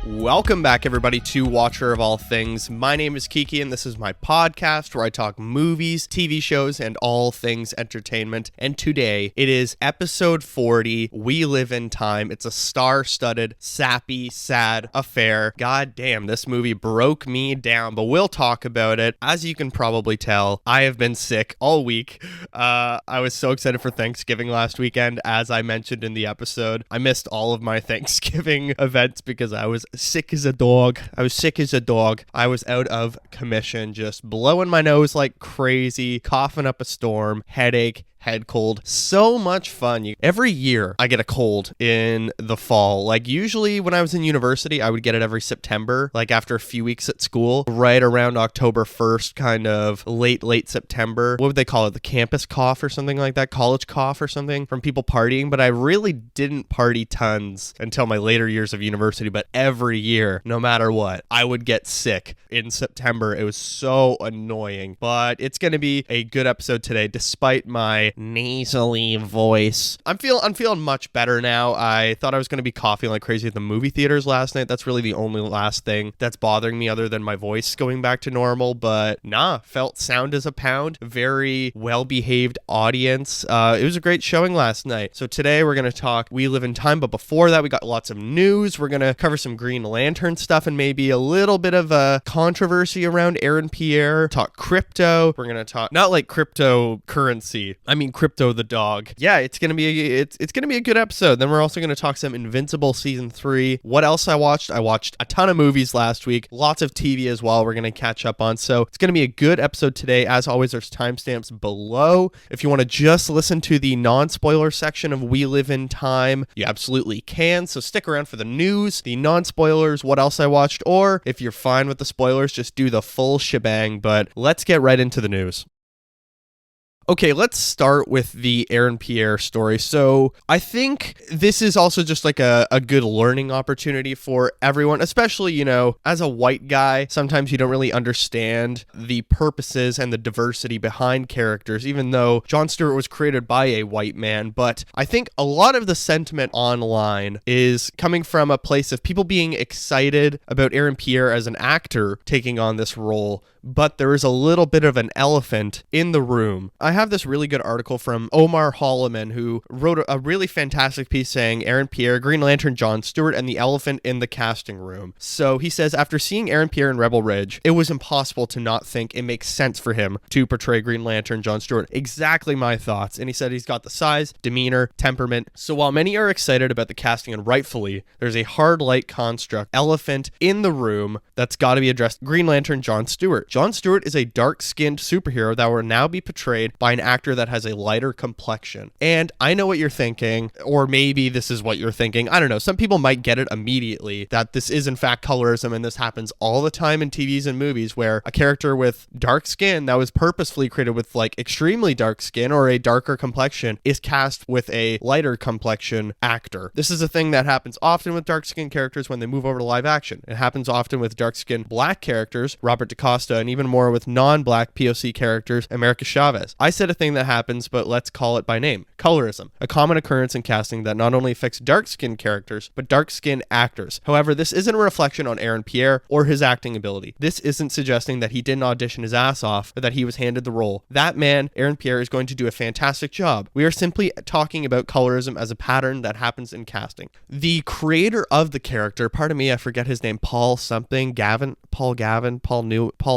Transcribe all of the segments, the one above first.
Welcome back, everybody, to Watcher of All Things. My name is Kiki, and this is my podcast where I talk movies, TV shows, and all things entertainment. And today, it is episode 40, We Live in Time. It's a star-studded, sappy, sad affair. God damn, this movie broke me down, but we'll talk about it. As you can probably tell, I have been sick all week. I was so excited for Thanksgiving last weekend, as I mentioned in the episode. I missed all of my Thanksgiving events because I was sick as a dog. I was out of commission, just blowing my nose like crazy, coughing up a storm, headache, head cold. So much fun. Every year I get a cold in the fall. Like usually when I was in university, I would get it every September, like after a few weeks at school, right around October 1st, kind of late September. What would they call it? The campus cough or something like that? College cough or something from people partying. But I really didn't party tons until my later years of university. But every year, no matter what, I would get sick in September. It was so annoying. But it's going to be a good episode today, despite my nasally voice. I'm feeling much better now. I thought I was going to be coughing like crazy at the movie theaters last night. That's really the only last thing that's bothering me other than my voice going back to normal. But nah, felt sound as a pound. Very well-behaved audience. It was a great showing last night. So today we're going to talk We Live in Time. But before that, we got lots of news. We're going to cover some Green Lantern stuff and maybe a little bit of a controversy around Aaron Pierre. Talk crypto. We're going to talk not like cryptocurrency. I mean Krypto the dog. Yeah, it's gonna be a good episode. Then we're also gonna talk some Invincible season 3. What else I watched? I watched a ton of movies last week, lots of TV as well. We're gonna catch up on. So it's gonna be a good episode today. As always, there's timestamps below. If you want to just listen to the non-spoiler section of We Live in Time, you absolutely can. So stick around for the news, the non-spoilers, what else I watched, or if you're fine with the spoilers, just do the full shebang. But let's get right into the news. Okay, let's start with the Aaron Pierre story. So I think this is also just like a good learning opportunity for everyone, especially, as a white guy, sometimes you don't really understand the purposes and the diversity behind characters, even though Jon Stewart was created by a white man. But I think a lot of the sentiment online is coming from a place of people being excited about Aaron Pierre as an actor taking on this role, but there is a little bit of an elephant in the room. I have this really good article from Omar Holloman, who wrote a really fantastic piece saying Aaron Pierre, Green Lantern, Jon Stewart, and the elephant in the casting room. So he says, after seeing Aaron Pierre in Rebel Ridge, it was impossible to not think it makes sense for him to portray Green Lantern, Jon Stewart. Exactly my thoughts. And he said he's got the size, demeanor, temperament. So while many are excited about the casting, and rightfully, there's a hard light construct elephant in the room that's got to be addressed. Green Lantern, Jon Stewart. Jon Stewart is a dark-skinned superhero that will now be portrayed by an actor that has a lighter complexion. And I know what you're thinking, or maybe this is what you're thinking. I don't know. Some people might get it immediately that this is in fact colorism, and this happens all the time in TVs and movies where a character with dark skin that was purposefully created with like extremely dark skin or a darker complexion is cast with a lighter complexion actor. This is a thing that happens often with dark-skinned characters when they move over to live action. It happens often with dark-skinned black characters, Robert DaCosta, and even more with non-black POC characters, America Chavez. I said a thing that happens, but let's call it by name. Colorism, a common occurrence in casting that not only affects dark-skinned characters, but dark-skinned actors. However, this isn't a reflection on Aaron Pierre or his acting ability. This isn't suggesting that he didn't audition his ass off or that he was handed the role. That man, Aaron Pierre, is going to do a fantastic job. We are simply talking about colorism as a pattern that happens in casting. The creator of the character, pardon me, I forget his name, Paul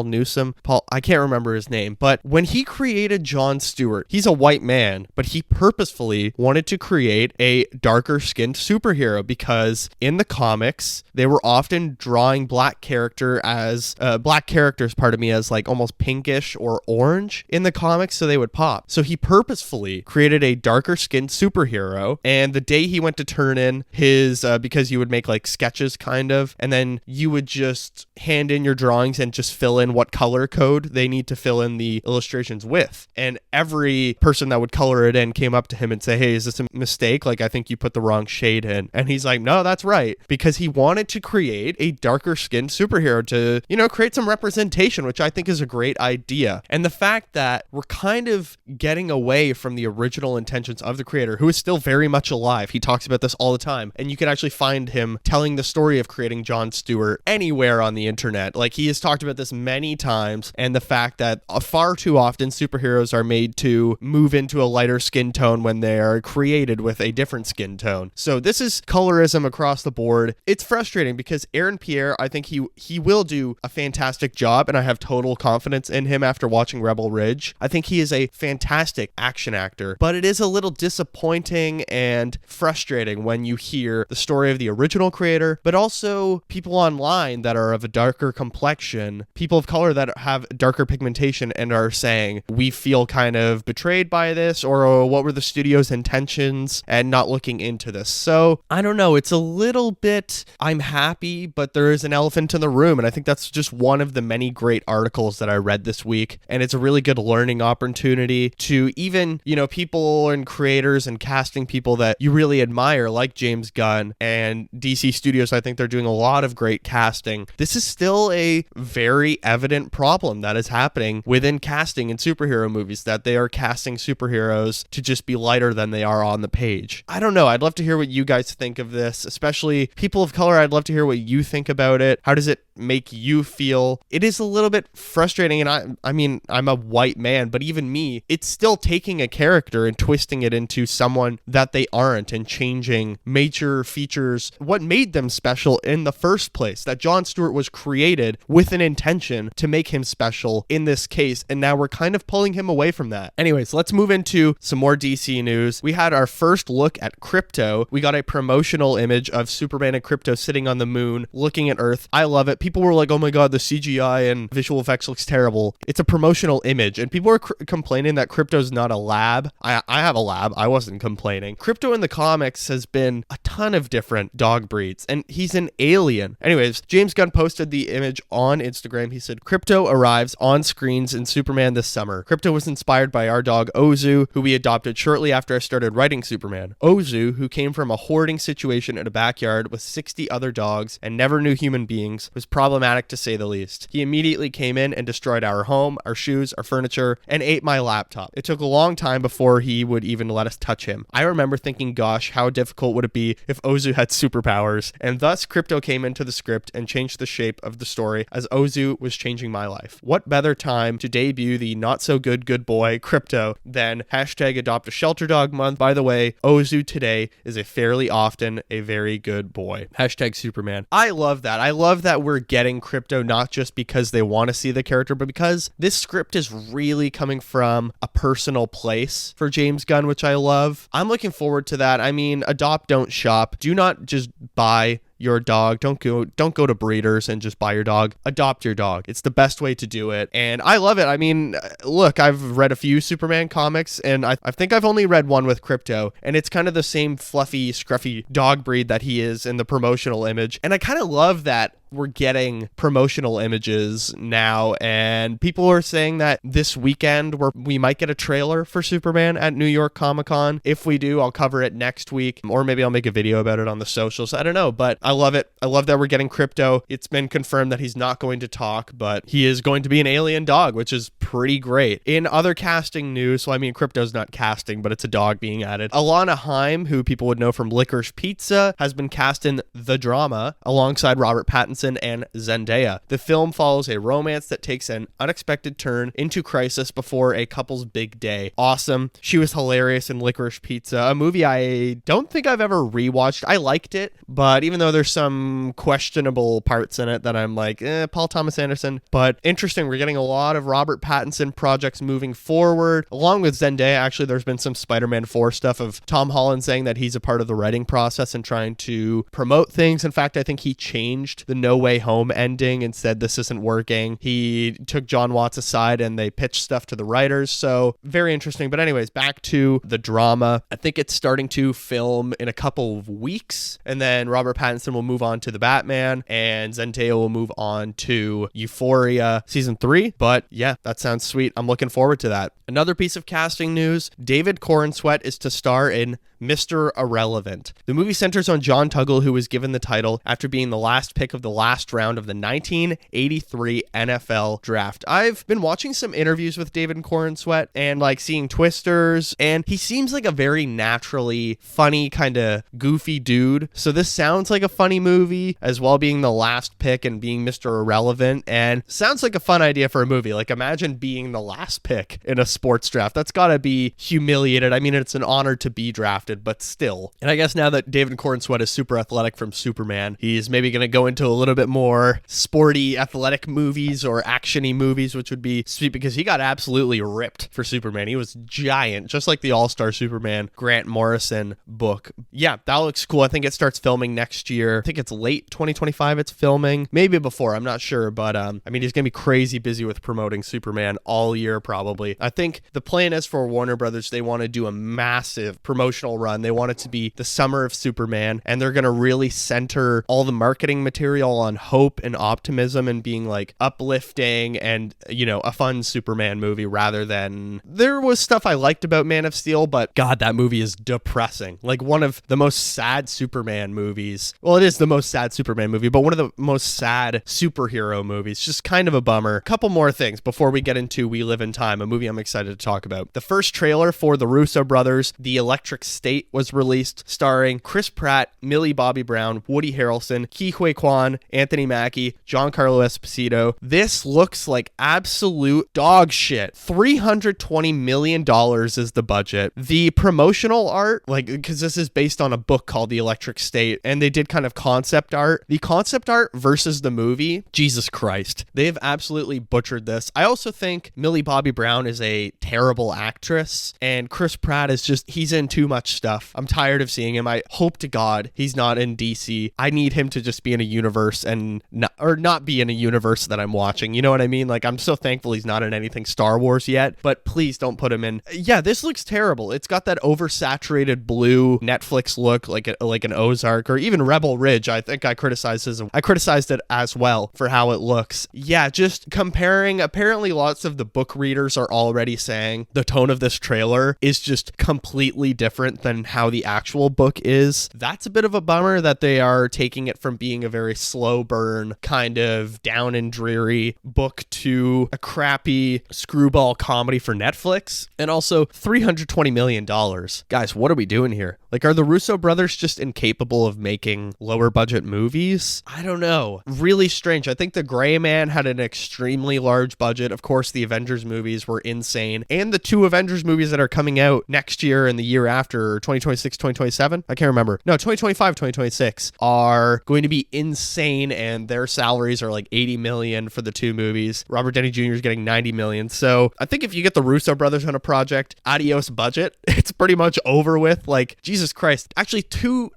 Newsome, I can't remember his name, but when he created Jon Stewart, he's a white man, but he purposefully wanted to create a darker skinned superhero because in the comics, they were often drawing black characters as like almost pinkish or orange in the comics, so they would pop. So he purposefully created a darker skinned superhero, and the day he went to turn in his, because you would make like sketches kind of, and then you would just hand in your drawings and just fill in what color code they need to fill in the illustrations with. And every person that would color it in came up to him and say, hey, is this a mistake? Like, I think you put the wrong shade in. And he's like, no, that's right. Because he wanted to create a darker skinned superhero to, create some representation, which I think is a great idea. And the fact that we're kind of getting away from the original intentions of the creator, who is still very much alive. He talks about this all the time. And you can actually find him telling the story of creating Jon Stewart anywhere on the internet. Like, he has talked about this many times. And the fact that far too often superheroes are made to move into a lighter skin tone when they are created with a different skin tone. So this is colorism across the board. It's frustrating because Aaron Pierre, I think he will do a fantastic job, and I have total confidence in him after watching Rebel Ridge. I think he is a fantastic action actor, but it is a little disappointing and frustrating when you hear the story of the original creator, but also people online that are of a darker complexion, people of color that have darker pigmentation, and are saying, we feel kind of betrayed by this, or what were the studio's intentions, and not looking into this. So I don't know, it's a little bit, I'm happy, but there is an elephant in the room, and I think that's just one of the many great articles that I read this week, and it's a really good learning opportunity to even, people and creators and casting people that you really admire, like James Gunn and DC Studios. I think they're doing a lot of great casting. This is still a very evident problem that is happening within casting in superhero movies, that they are casting superheroes to just be lighter than they are on the page. I don't know. I'd love to hear what you guys think of this, especially people of color. I'd love to hear what you think about it. How does it make you feel? It is a little bit frustrating, and I mean, I'm a white man, but even me, it's still taking a character and twisting it into someone that they aren't, and changing major features, what made them special in the first place. That Jon Stewart was created with an intention to make him special in this case, and now we're kind of pulling him away from that. Anyways, let's move into some more DC news. We had our first look at Krypto. We got a promotional image of Superman and Krypto sitting on the moon, looking at Earth. I love it. People were like, oh my god, the CGI and visual effects looks terrible. It's a promotional image, and people were complaining that Krypto's not a lab. I have a lab. I wasn't complaining. Krypto in the comics has been a ton of different dog breeds, and he's an alien. Anyways, James Gunn posted the image on Instagram. He said, Krypto arrives on screens in Superman this summer. Krypto was inspired by our dog Ozu, who we adopted shortly after I started writing Superman. Ozu, who came from a hoarding situation in a backyard with 60 other dogs and never knew human beings, was problematic to say the least. He immediately came in and destroyed our home, our shoes, our furniture, and ate my laptop. It took a long time before he would even let us touch him. I remember thinking, gosh, how difficult would it be if Ozu had superpowers? And thus Krypto came into the script and changed the shape of the story as Ozu was changing my life. What better time to debut the not so good boy Krypto than #AdoptAShelterDog month? By the way, Ozu today is a fairly often a very good boy. #Superman. I love that. I love that we're getting Krypto not just because they want to see the character, but because this script is really coming from a personal place for James Gunn, which I love. I'm looking forward to that. I mean, adopt, don't shop. Do not just buy your dog. Don't go to breeders and just buy your dog. Adopt your dog. It's the best way to do it, and I love it. I mean, look, I've read a few Superman comics, and I think I've only read one with Krypto, and it's kind of the same fluffy, scruffy dog breed that he is in the promotional image, and I kind of love that we're getting promotional images now, and people are saying that this weekend we might get a trailer for Superman at New York Comic-Con. If we do, I'll cover it next week, or maybe I'll make a video about it on the socials. I don't know, but I love it. I love that we're getting Krypto. It's been confirmed that he's not going to talk, but he is going to be an alien dog, which is pretty great. In other casting news, so I mean, Krypto's not casting, but it's a dog being added. Alana Haim, who people would know from Licorice Pizza, has been cast in The Drama alongside Robert Pattinson and Zendaya. The film follows a romance that takes an unexpected turn into crisis before a couple's big day. Awesome. She was hilarious in Licorice Pizza, a movie I don't think I've ever rewatched. I liked it, but even though there's some questionable parts in it that I'm like, Paul Thomas Anderson. But interesting, we're getting a lot of Robert Pattinson projects moving forward. Along with Zendaya, actually, there's been some Spider-Man 4 stuff of Tom Holland saying that he's a part of the writing process and trying to promote things. In fact, I think he changed the No Way Home ending and said this isn't working. He took John Watts aside and they pitched stuff to the writers. So very interesting. But anyways, back to the drama. I think it's starting to film in a couple of weeks, and then Robert Pattinson will move on to the Batman, and Zendaya will move on to Euphoria season 3. But yeah, that sounds sweet. I'm looking forward to that. Another piece of casting news, David Corenswet is to star in Mr. Irrelevant. The movie centers on John Tuggle, who was given the title after being the last pick of the last round of the 1983 NFL draft. I've been watching some interviews with David Corenswet and like seeing twisters, and he seems like a very naturally funny, kind of goofy dude. So this sounds like a funny movie, as well being the last pick and being Mr. Irrelevant, and sounds like a fun idea for a movie. Like imagine being the last pick in a sports draft. That's gotta be humiliated. I mean, it's an honor to be drafted, but still. And I guess now that David Corenswet is super athletic from Superman, he's maybe going to go into a little bit more sporty, athletic movies or action-y movies, which would be sweet because he got absolutely ripped for Superman. He was giant, just like the All-Star Superman Grant Morrison book. Yeah, that looks cool. I think it starts filming next year. I think it's late 2025 it's filming. Maybe before, I'm not sure, but I mean, he's going to be crazy busy with promoting Superman all year probably. I think the plan is for Warner Brothers, they want to do a massive promotional run. They want it to be the summer of Superman, and they're going to really center all the marketing material on hope and optimism and being like uplifting and, you know, a fun Superman movie rather than... There was stuff I liked about Man of Steel, but God, that movie is depressing. Like one of the most sad Superman movies. Well, it is the most sad Superman movie, but one of the most sad superhero movies. Just kind of a bummer. A couple more things before we get into We Live in Time, a movie I'm excited to talk about. The first trailer for the Russo brothers, The Electric State, was released, starring Chris Pratt, Millie Bobby Brown, Woody Harrelson, Ke Huy Quan, Anthony Mackie, Giancarlo Esposito. This looks like absolute dog shit. $320 million is the budget. The promotional art, like, because this is based on a book called The Electric State, and they did kind of concept art. The concept art versus the movie, Jesus Christ. They've absolutely butchered this. I also think Millie Bobby Brown is a terrible actress, and Chris Pratt is just, he's in too much stuff. I'm tired of seeing him. I hope to God he's not in DC. I need him to just be in a universe and not be in a universe that I'm watching. You know what I mean? Like, I'm so thankful he's not in anything Star Wars yet, but please don't put him in. Yeah, this looks terrible. It's got that oversaturated blue Netflix look, like an Ozark or even Rebel Ridge. I think I criticized it as well for how it looks. Yeah, just comparing. Apparently, lots of the book readers are already saying the tone of this trailer is just completely different than how the actual book is. That's a bit of a bummer that they are taking it from being a very slow burn, kind of down and dreary book to a crappy screwball comedy for Netflix. And also $320 million. Guys, what are we doing here? Like, are the Russo brothers just incapable of making lower budget movies? I don't know. Really strange. I think The Gray Man had an extremely large budget. Of course, the Avengers movies were insane. And the two Avengers movies that are coming out next year and the year after, 2026, 2027? I can't remember. No, 2025, 2026 are going to be insane, and their salaries are like $80 million for the two movies. Robert Downey Jr. is getting $90 million. So I think if you get the Russo brothers on a project, adios budget, it's pretty much over with. Like, Jesus Christ. Actually, two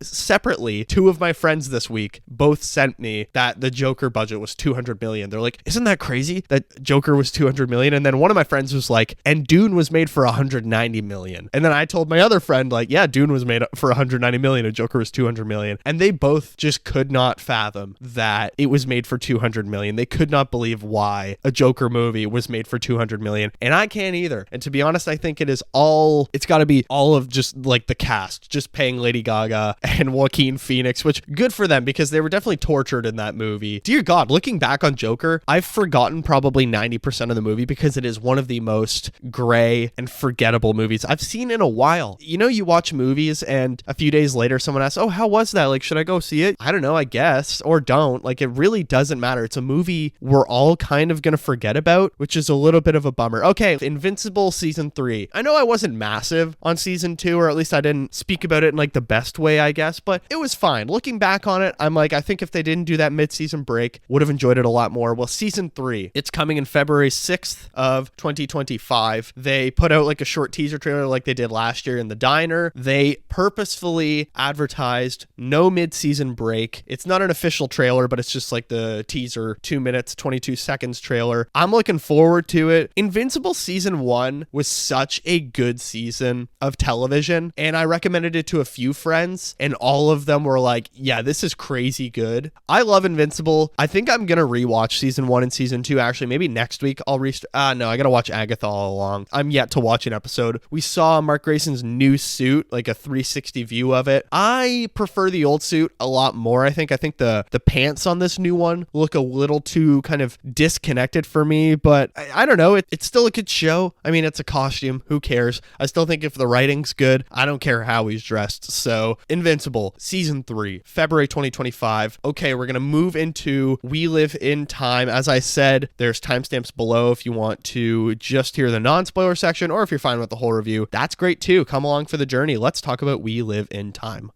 of my friends this week both sent me that the Joker budget was $200 million. They're like, isn't that crazy that Joker was $200 million? And then one of my friends was like, and Dune was made for $190 million. And then I told my other friend, like, yeah, Dune was made for $190 million and Joker was $200 million. And they both just could not fathom that it was made for $200 million. They could not believe why a Joker movie was made for $200 million. And I can't either. And to be honest, I think it's got to be all of just like the cast, just paying Lady Gaga and Joaquin Phoenix, which good for them because they were definitely tortured in that movie. Dear God, looking back on Joker, I've forgotten probably 90% of the movie because it is one of the most gray and forgettable movies I've seen in a while. You know, you watch movies and a few days later someone asks, oh, how was that? Like, should I go see it? I don't know, I guess, or don't. Like, it really doesn't matter. It's a movie we're all kind of gonna forget about, which is a little bit of a bummer. Okay, Invincible season 3. I know I wasn't massive on season 2, or at least I didn't speak about it in like the best way, I guess, but it was fine. Looking back on it, I'm like, I think if they didn't do that mid-season break, would have enjoyed it a lot more. Well, season 3, it's coming in February 6th of 2025. They put out like a short teaser trailer like they did last year in the diner. They purposefully advertised no mid-season break. It's not an official trailer trailer, but it's just like the teaser 2 minutes, 22 seconds trailer. I'm looking forward to it. Invincible season 1 was such a good season of television, and I recommended it to a few friends, and all of them were like, yeah, this is crazy good. I love Invincible. I think I'm gonna rewatch season 1 and season 2. Actually, maybe next week I'll no, I gotta watch Agatha all along. I'm yet to watch an episode. We saw Mark Grayson's new suit, like a 360 view of it. I prefer the old suit a lot more. I think the pants on this new one look a little too kind of disconnected for me, but I don't know. It's still a good show. I mean, it's a costume. Who cares? I still think if the writing's good, I don't care how he's dressed. So Invincible season 3, February 2025. Okay, we're gonna move into We Live in Time. As I said, there's timestamps below if you want to just hear the non-spoiler section, or if you're fine with the whole review, that's great too. Come along for the journey. Let's talk about We Live in Time.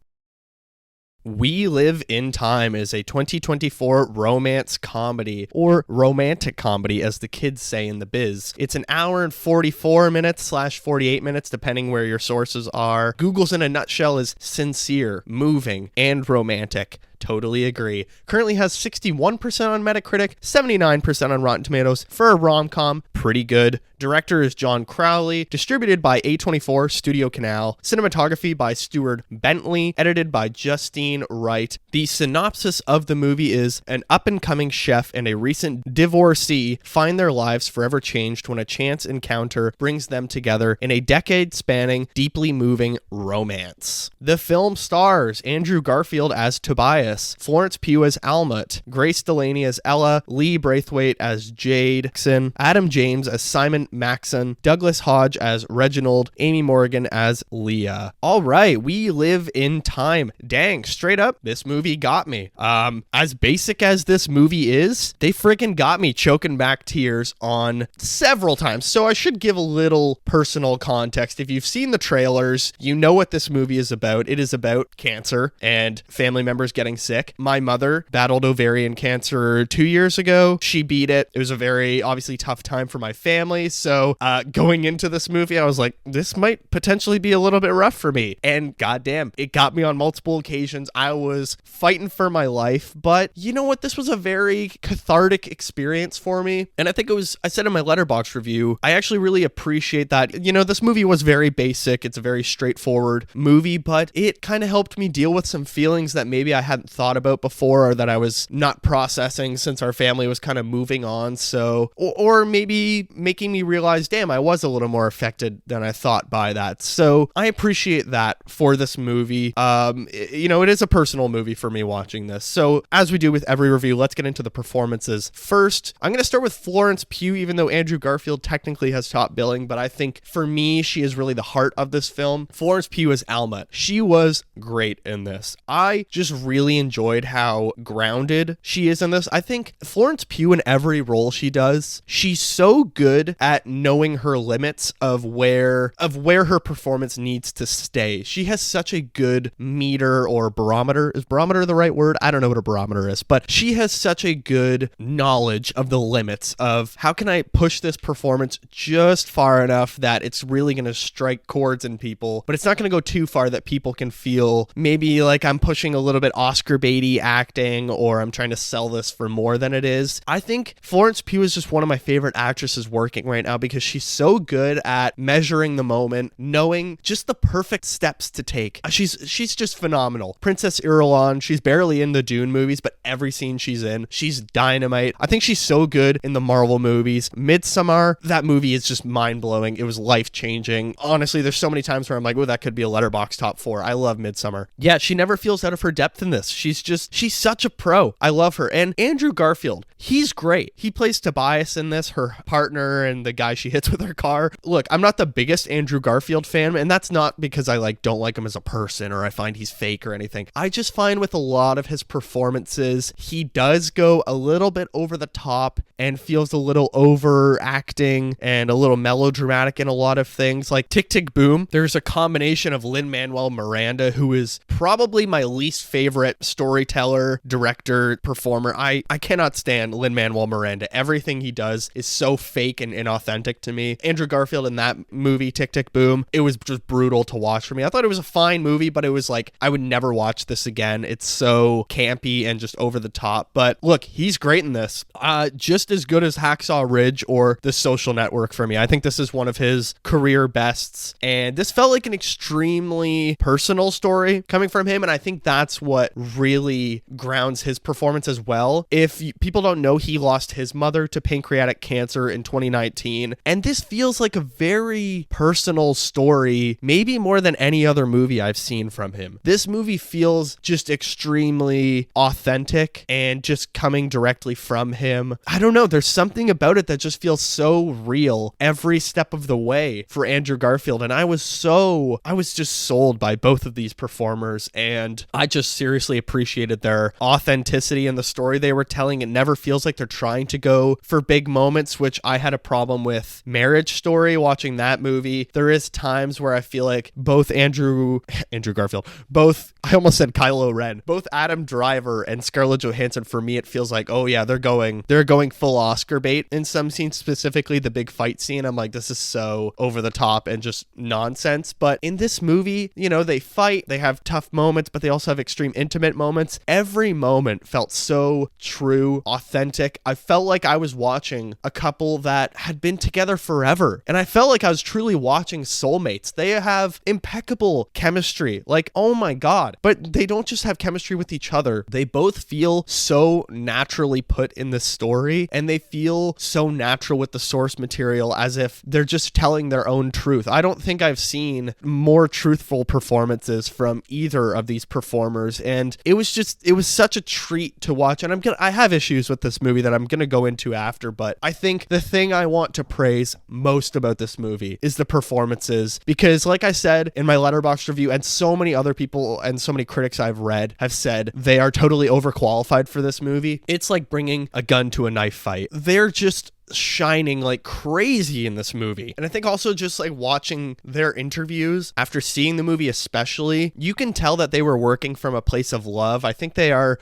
We Live in Time is a 2024 romance comedy, or romantic comedy as the kids say in the biz. It's an hour and 44 minutes / 48 minutes depending where your sources are. Google's in a nutshell is sincere, moving, and romantic. Totally agree. Currently has 61% on Metacritic, 79% on Rotten Tomatoes. For a rom-com, pretty good. Director is John Crowley. Distributed by A24 Studio Canal. Cinematography by Stuart Bentley. Edited by Justine Wright. The synopsis of the movie is an up-and-coming chef and a recent divorcee find their lives forever changed when a chance encounter brings them together in a decade-spanning, deeply moving romance. The film stars Andrew Garfield as Tobias, Florence Pugh as Almut, Grace Delaney as Ella, Lee Braithwaite as Jade, Adam James as Simon Maxon, Douglas Hodge as Reginald, Amy Morgan as Leah. All right, We Live in Time. Dang, straight up, this movie got me. As basic as this movie is, they freaking got me choking back tears on several times. So I should give a little personal context. If you've seen the trailers, you know what this movie is about. It is about cancer and family members getting sick. My mother battled ovarian cancer 2 years ago. She beat it. It was a very obviously tough time for my family. So going into this movie, I was like, this might potentially be a little bit rough for me. And goddamn, it got me on multiple occasions. I was fighting for my life, but you know what? This was a very cathartic experience for me. And I think I said in my Letterboxd review, I actually really appreciate that. You know, this movie was very basic. It's a very straightforward movie, but it kind of helped me deal with some feelings that maybe I hadn't thought about before, or that I was not processing since our family was kind of moving on. So, or maybe making me realize, damn, I was a little more affected than I thought by that. So I appreciate that for this movie. You know, it is a personal movie for me watching this. So as we do with every review, let's get into the performances. First, I'm going to start with Florence Pugh, even though Andrew Garfield technically has top billing, but I think for me, she is really the heart of this film. Florence Pugh as Alma. She was great in this. I just really enjoyed how grounded she is in this. I think Florence Pugh, in every role she does, she's so good at knowing her limits of where her performance needs to stay. She has such a good meter or barometer. Is barometer the right word? I don't know what a barometer is, but she has such a good knowledge of the limits of how can I push this performance just far enough that it's really going to strike chords in people, but it's not going to go too far that people can feel maybe like I'm pushing a little bit Oscar baity acting, or I'm trying to sell this for more than it is. I think Florence Pugh is just one of my favorite actresses working right now because she's so good at measuring the moment, knowing just the perfect steps to take. She's just phenomenal. Princess Irulan, she's barely in the Dune movies, but every scene she's in, she's dynamite. I think she's so good in the Marvel movies. Midsommar, that movie is just mind-blowing. It was life-changing. Honestly, there's so many times where I'm like, oh, that could be a Letterboxd top 4. I love Midsommar. Yeah, she never feels out of her depth in this. She's such a pro. I love her. And Andrew Garfield, he's great. He plays Tobias in this, her partner and the guy she hits with her car. Look, I'm not the biggest Andrew Garfield fan, and that's not because I don't like him as a person or I find he's fake or anything. I just find with a lot of his performances, he does go a little bit over the top and feels a little overacting and a little melodramatic in a lot of things. Like Tick Tick Boom, there's a combination of Lin-Manuel Miranda, who is probably my least favorite storyteller, director, performer. I cannot stand Lin-Manuel Miranda. Everything he does is so fake and inauthentic to me. Andrew Garfield in that movie, Tick, Tick, Boom, it was just brutal to watch for me. I thought it was a fine movie, but it was like, I would never watch this again. It's so campy and just over the top. But look, he's great in this. Just as good as Hacksaw Ridge or The Social Network for me. I think this is one of his career bests. And this felt like an extremely personal story coming from him. And I think that's what really grounds his performance as well. If people don't know, he lost his mother to pancreatic cancer in 2019. And this feels like a very personal story, maybe more than any other movie I've seen from him. This movie feels just extremely authentic and just coming directly from him. I don't know, there's something about it that just feels so real every step of the way for Andrew Garfield. And I was just sold by both of these performers, and I just seriously appreciated their authenticity and the story they were telling. It never feels like they're trying to go for big moments, which I had a problem with Marriage Story watching that movie. There is times where I feel like both Andrew Garfield, I almost said Kylo Ren, both Adam Driver and Scarlett Johansson, for me it feels like, oh yeah, they're going full Oscar bait in some scenes, specifically the big fight scene. I'm like, this is so over the top and just nonsense. But in this movie, they fight, they have tough moments, but they also have extreme intimate moments. Every moment felt so true, authentic. I felt like I was watching a couple that had been together forever, and I felt like I was truly watching soulmates. They have impeccable chemistry, like, oh my god. But they don't just have chemistry with each other, they both feel so naturally put in the story, and they feel so natural with the source material, as if they're just telling their own truth. I don't think I've seen more truthful performances from either of these performers, and it was such a treat to watch. And I have issues with this movie that I'm gonna go into after, but I think the thing I want to praise most about this movie is the performances, because like I said in my Letterboxd review, and so many other people and so many critics I've read have said they are totally overqualified for this movie. It's like bringing a gun to a knife fight. They're just shining like crazy in this movie. And I think also just like watching their interviews after seeing the movie, especially, you can tell that they were working from a place of love. I think they're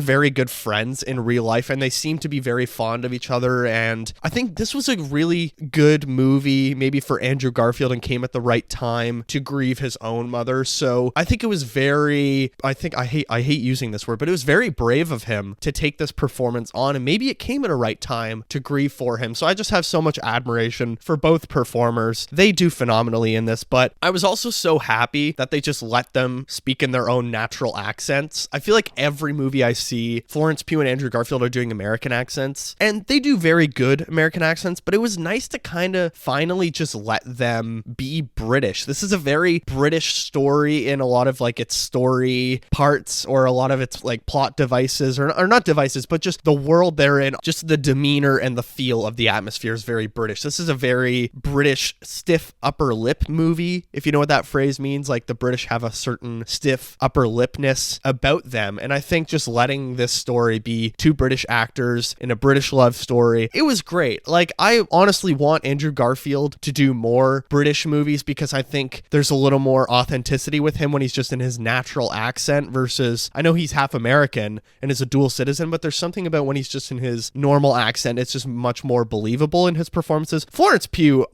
very good friends in real life, and they seem to be very fond of each other. And I think this was a really good movie, maybe for Andrew Garfield, and came at the right time to grieve his own mother. So I think it was I hate using this word, but it was very brave of him to take this performance on, and maybe it came at a right time to grieve for him. So I just have so much admiration for both performers. They do phenomenally in this, but I was also so happy that they just let them speak in their own natural accents. I feel like every movie I see, Florence Pugh and Andrew Garfield are doing American accents, and they do very good American accents, but it was nice to kind of finally just let them be British. This is a very British story in a lot of like its story parts, or a lot of its like plot devices, or not devices, but just the world they're in, just the demeanor and the feel of the atmosphere is very British. This is a very British stiff upper lip movie, if you know what that phrase means. Like, the British have a certain stiff upper lipness about them, and I think just letting this story be two British actors in a British love story, it was great. Like, I honestly want Andrew Garfield to do more British movies, because I think there's a little more authenticity with him when he's just in his natural accent, versus, I know he's half American and is a dual citizen, but there's something about when he's just in his normal accent, it's just much more believable in his performances. Florence Pugh,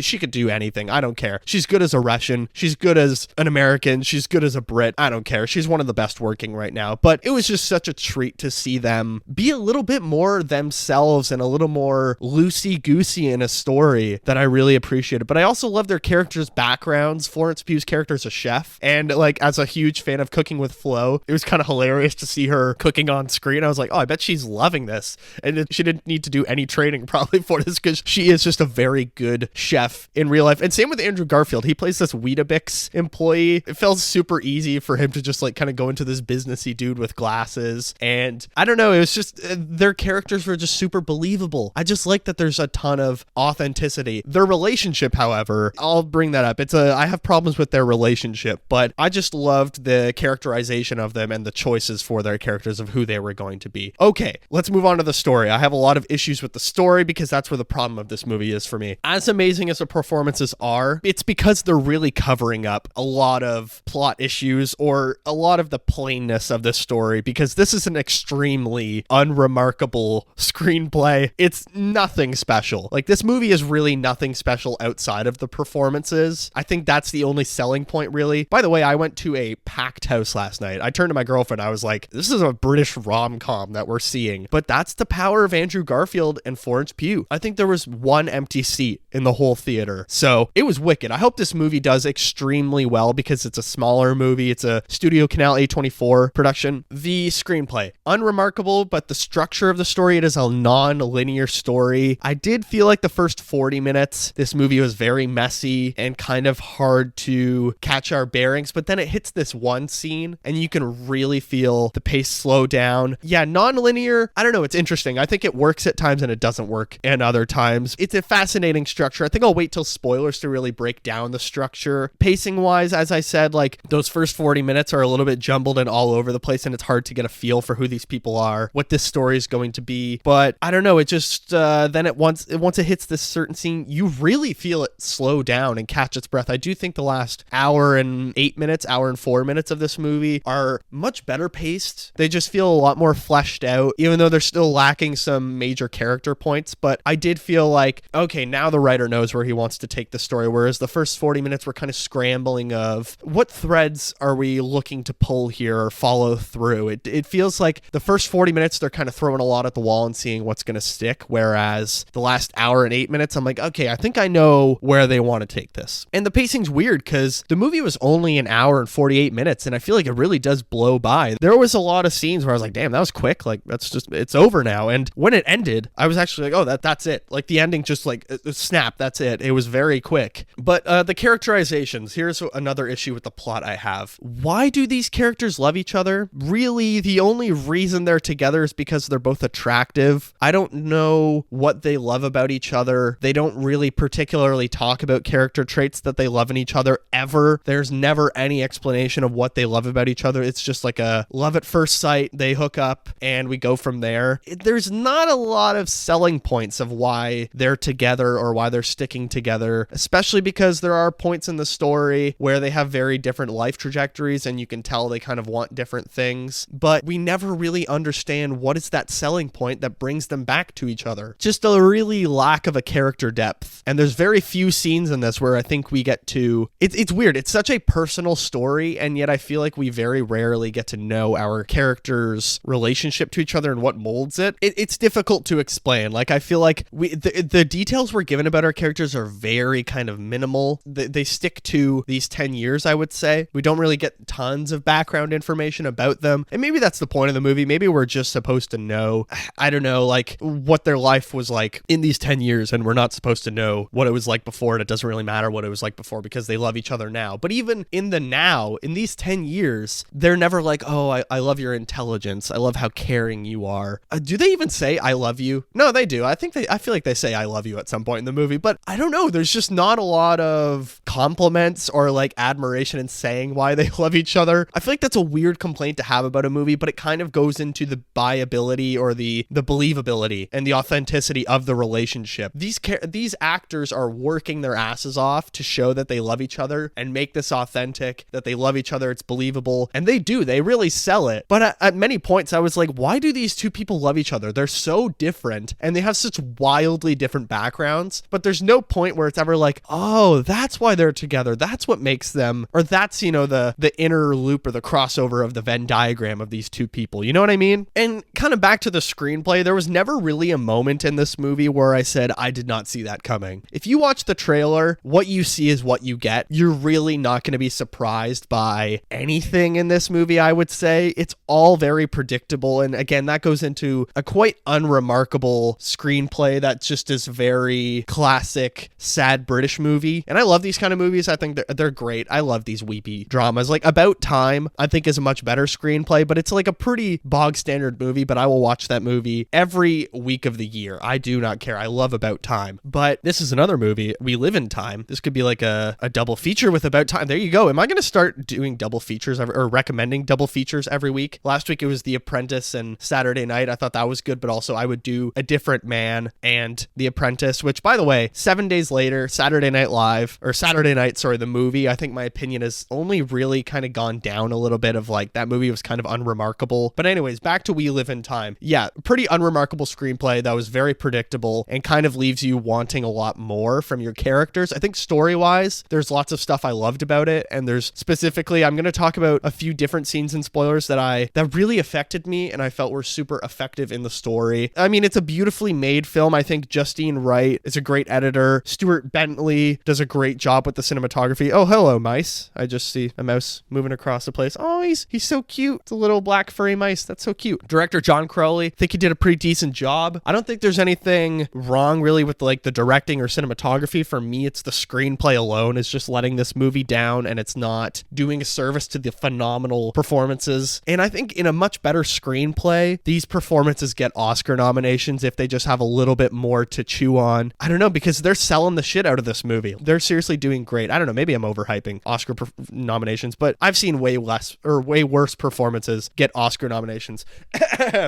she could do anything. I don't care. She's good as a Russian. She's good as an American. She's good as a Brit. I don't care. She's one of the best working right now. But it was just such a treat to see them be a little bit more themselves and a little more loosey-goosey in a story that I really appreciated. But I also love their characters' backgrounds. Florence Pugh's character is a chef, and like, as a huge fan of Cooking with Flo, it was kind of hilarious to see her cooking on screen. I was like, oh, I bet she's loving this. And she didn't need to do any training probably for this, because she is just a very good chef in real life. And same with Andrew Garfield. He plays this Weetabix employee. It felt super easy for him to just like kind of go into this businessy dude with glasses, and I don't know, it was just their characters were just super believable. I just like that there's a ton of authenticity. Their relationship, however, I'll bring that up. I have problems with their relationship, but I just loved the characterization of them and the choices for their characters of who they were going to be. Okay, let's move on to the story. I have a lot of issues with the story. story, because that's where the problem of this movie is for me. As amazing as the performances are, it's because they're really covering up a lot of plot issues or a lot of the plainness of this story, because this is an extremely unremarkable screenplay. It's nothing special. Like, this movie is really nothing special outside of the performances. I think that's the only selling point, really. By the way, I went to a packed house last night. I turned to my girlfriend. I was like, this is a British rom-com that we're seeing. But that's the power of Andrew Garfield and Florence Pugh. I think there was one empty seat in the whole theater. So it was wicked. I hope this movie does extremely well, because it's a smaller movie. It's a Studio Canal A24 production. The screenplay, unremarkable, but the structure of the story, it is a non-linear story. I did feel like the first 40 minutes, this movie was very messy and kind of hard to catch our bearings, but then it hits this one scene and you can really feel the pace slow down. Yeah, non-linear, I don't know, it's interesting. I think it works at times and it doesn't work at other times. It's a fascinating structure. I think I'll wait till spoilers to really break down the structure. Pacing wise, as I said, like, those first 40 minutes are a little bit jumbled and all over the place, and it's hard to get a feel for who these people are, what this story is going to be. But I don't know, it just then once it hits this certain scene, you really feel it slow down and catch its breath. I do think the last hour and 4 minutes of this movie are much better paced. They just feel a lot more fleshed out, even though they're still lacking some major character points. But I did feel like, okay, now the writer knows where he wants to take the story, whereas the first 40 minutes were kind of scrambling of what threads are we looking to pull here or follow through. It feels like the first 40 minutes they're kind of throwing a lot at the wall and seeing what's going to stick, whereas the last hour and 8 minutes I'm like, okay, I think I know where they want to take this. And the pacing's weird because the movie was only an hour and 48 minutes, and I feel like it really does blow by. There was a lot of scenes where I was like, damn, that was quick. Like, it's over now. And when it ended, I was actually like, oh, that's it. Like, the ending just like snap, that's it. It was very quick. But the characterizations, here's another issue with the plot I have. Why do these characters love each other? Really, the only reason they're together is because they're both attractive. I don't know what they love about each other. They don't really particularly talk about character traits that they love in each other ever. There's never any explanation of what they love about each other. It's just like a love at first sight. They hook up and we go from there. There's not a lot of selling points of why they're together or why they're sticking together, especially because there are points in the story where they have very different life trajectories and you can tell they kind of want different things, but we never really understand what is that selling point that brings them back to each other. Just a really lack of a character depth. And there's very few scenes in this where I think we get to, it's weird. It's such a personal story, and yet I feel like we very rarely get to know our characters' relationship to each other and what molds it. It's difficult to explain. Like, I feel like the details we're given about our characters are very kind of minimal. They stick to these 10 years, I would say. We don't really get tons of background information about them. And maybe that's the point of the movie. Maybe we're just supposed to know, I don't know, like what their life was like in these 10 years, and we're not supposed to know what it was like before, and it doesn't really matter what it was like before because they love each other now. But even in the now, in these 10 years, they're never like, oh, I love your intelligence. I love how caring you are. Do they even say I love you? No, they do. I feel like they say I love you at some point in the movie, but I don't know. There's just not a lot of compliments or like admiration in saying why they love each other. I feel like that's a weird complaint to have about a movie, but it kind of goes into the buyability or the believability and the authenticity of the relationship. These actors are working their asses off to show that they love each other and make this authentic, that they love each other, it's believable, and they do. They really sell it. But at many points, I was like, why do these two people love each other? They're so different, and they have such wildly different backgrounds, but there's no point where it's ever like, oh, that's why they're together. That's what makes them, or that's, you know, the inner loop or the crossover of the Venn diagram of these two people. You know what I mean? And kind of back to the screenplay, there was never really a moment in this movie where I said, I did not see that coming. If you watch the trailer, what you see is what you get. You're really not going to be surprised by anything in this movie, I would say. It's all very predictable. And again, that goes into a quite unremarkable screenplay that just is very classic, sad British movie. And I love these kind of movies. I think they're great. I love these weepy dramas. Like About Time, I think is a much better screenplay, but it's like a pretty bog standard movie, but I will watch that movie every week of the year. I do not care. I love About Time. But this is another movie. We Live in Time. This could be like a double feature with About Time. There you go. Am I going to start doing double features or recommending double features every week? Last week it was The Apprentice and Saturday Night. I thought that was good, but also I would do a different man and The Apprentice, which, by the way, 7 days later, Saturday Night, the movie, I think my opinion has only really kind of gone down a little bit of like, that movie was kind of unremarkable. But anyways, back to We Live in Time. Yeah, pretty unremarkable screenplay that was very predictable and kind of leaves you wanting a lot more from your characters. I think story-wise, there's lots of stuff I loved about it, and there's specifically, I'm going to talk about a few different scenes and spoilers that really affected me and I felt were super effective in the story. I mean, it's a beautifully made film. I think Justine Wright is a great editor. Stuart Bentley does a great job with the cinematography. Oh, hello, mice. I just see a mouse moving across the place. Oh, he's so cute. It's a little black furry mice. That's so cute. Director John Crowley, I think he did a pretty decent job. I don't think there's anything wrong really with like the directing or cinematography. For me, it's the screenplay alone is just letting this movie down, and it's not doing a service to the phenomenal performances. And I think in a much better screenplay, these performances get Oscar nominations if they just have a little bit more to chew on. I don't know, because they're selling the shit out of this movie. They're seriously doing great. I don't know, maybe I'm overhyping Oscar nominations, but I've seen way worse performances get Oscar nominations.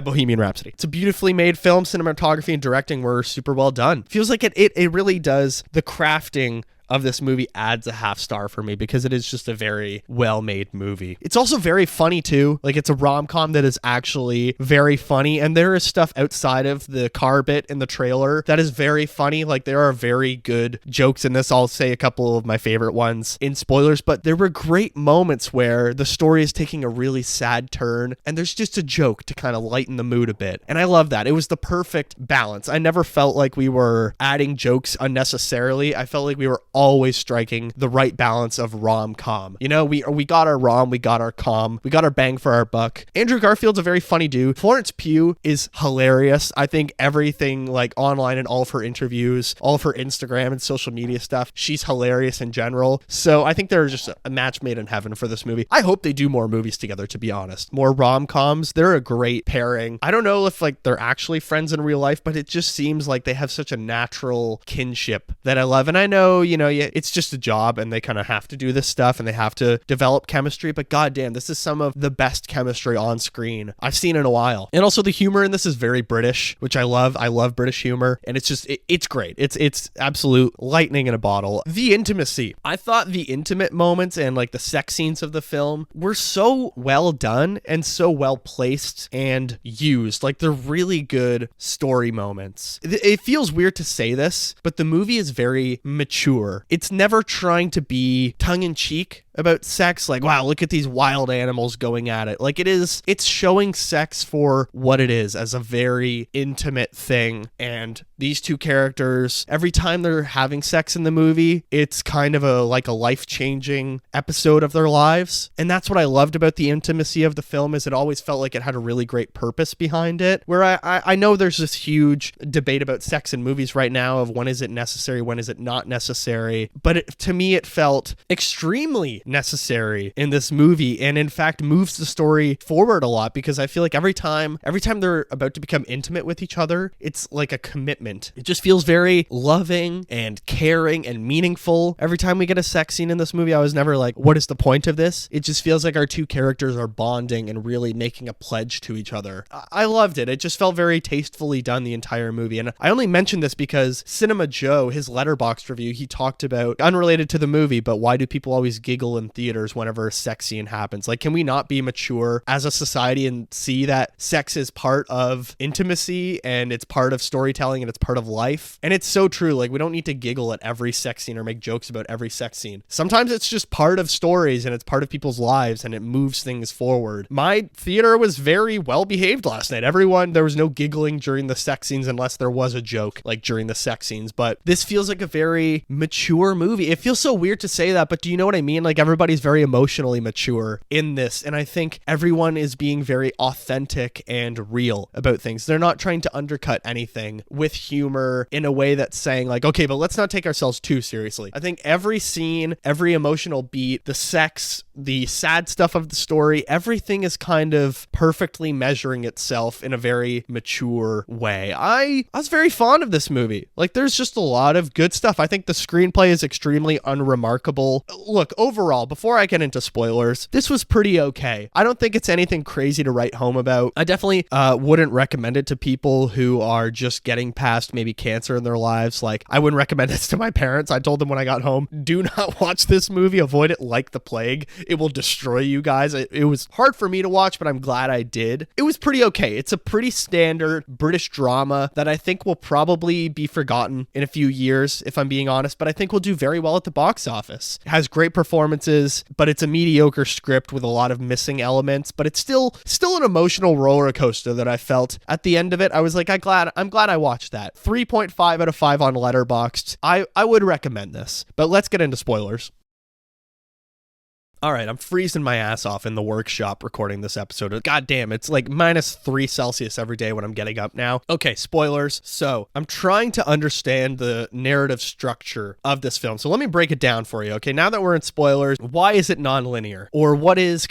Bohemian Rhapsody. It's a beautifully made film. Cinematography and directing were super well done. Feels like it really does. The crafting of this movie adds a half star for me because it is just a very well-made movie. It's also very funny too. Like, it's a rom-com that is actually very funny, and there is stuff outside of the car bit in the trailer that is very funny. Like, there are very good jokes in this. I'll say a couple of my favorite ones in spoilers, but there were great moments where the story is taking a really sad turn and there's just a joke to kind of lighten the mood a bit. And I love that. It was the perfect balance. I never felt like we were adding jokes unnecessarily. I felt like we were always striking the right balance of rom-com. You know, we got our rom, we got our com, we got our bang for our buck. Andrew Garfield's a very funny dude. Florence Pugh is hilarious. I think everything like online and all of her interviews, all of her Instagram and social media stuff, she's hilarious in general. So I think they're just a match made in heaven for this movie. I hope they do more movies together, to be honest. More rom-coms. They're a great pairing. I don't know if like they're actually friends in real life, but it just seems like they have such a natural kinship that I love. And I know, you know, it's just a job and they kind of have to do this stuff and they have to develop chemistry, but goddamn, this is some of the best chemistry on screen I've seen in a while. And also the humor in this is very British, which I love. I love British humor, and it's just, it's great. It's absolute lightning in a bottle. The intimacy. I thought the intimate moments and like the sex scenes of the film were so well done and so well placed and used. Like, they're really good story moments. It feels weird to say this, but the movie is very mature. It's never trying to be tongue-in-cheek about sex, like, wow, look at these wild animals going at it. Like, it's showing sex for what it is, as a very intimate thing. And these two characters, every time they're having sex in the movie, it's kind of a life-changing episode of their lives. And that's what I loved about the intimacy of the film, is it always felt like it had a really great purpose behind it. Where I know there's this huge debate about sex in movies right now of when is it necessary, when is it not necessary. But to me, it felt extremely necessary in this movie, and in fact moves the story forward a lot, because I feel like every time they're about to become intimate with each other, it's like a commitment. It just feels very loving and caring and meaningful. Every time we get a sex scene in this movie, I was never like, what is the point of this? It just feels like our two characters are bonding and really making a pledge to each other. I loved it. It just felt very tastefully done the entire movie. And I only mention this because Cinema Joe, his Letterboxd review, he talked about, unrelated to the movie, but why do people always giggle in theaters whenever a sex scene happens? Like, can we not be mature as a society and see that sex is part of intimacy and it's part of storytelling and it's part of life? And it's so true. Like, we don't need to giggle at every sex scene or make jokes about every sex scene. Sometimes it's just part of stories and it's part of people's lives and it moves things forward. My theater was very well behaved last night. There was no giggling during the sex scenes unless there was a joke like during the sex scenes. But this feels like a very mature movie. It feels so weird to say that, but do you know what I mean? Like, everybody's very emotionally mature in this, and I think everyone is being very authentic and real about things. They're not trying to undercut anything with humor in a way that's saying like, okay, but let's not take ourselves too seriously. I think every scene, every emotional beat, the sex the sad stuff of the story, everything is kind of perfectly measuring itself in a very mature way. I was very fond of this movie. Like, there's just a lot of good stuff. I think the screenplay is extremely unremarkable. Look, overall, before I get into spoilers, this was pretty okay. I don't think it's anything crazy to write home about. I definitely wouldn't recommend it to people who are just getting past maybe cancer in their lives. Like, I wouldn't recommend this to my parents. I told them when I got home, do not watch this movie. Avoid it like the plague. It will destroy you guys. It was hard for me to watch, but I'm glad I did. It was pretty okay. It's a pretty standard British drama that I think will probably be forgotten in a few years, if I'm being honest, but I think will do very well at the box office. It has great performances, but it's a mediocre script with a lot of missing elements, but it's still an emotional roller coaster that I felt at the end of it. I was like, I'm glad I watched that. 3.5 out of 5 on Letterboxd. I would recommend this, but let's get into spoilers. All right, I'm freezing my ass off in the workshop recording this episode. God damn, it's like -3 Celsius every day when I'm getting up now. Okay, spoilers. So I'm trying to understand the narrative structure of this film. So let me break it down for you. Okay, now that we're in spoilers, why is it non-linear? Or what's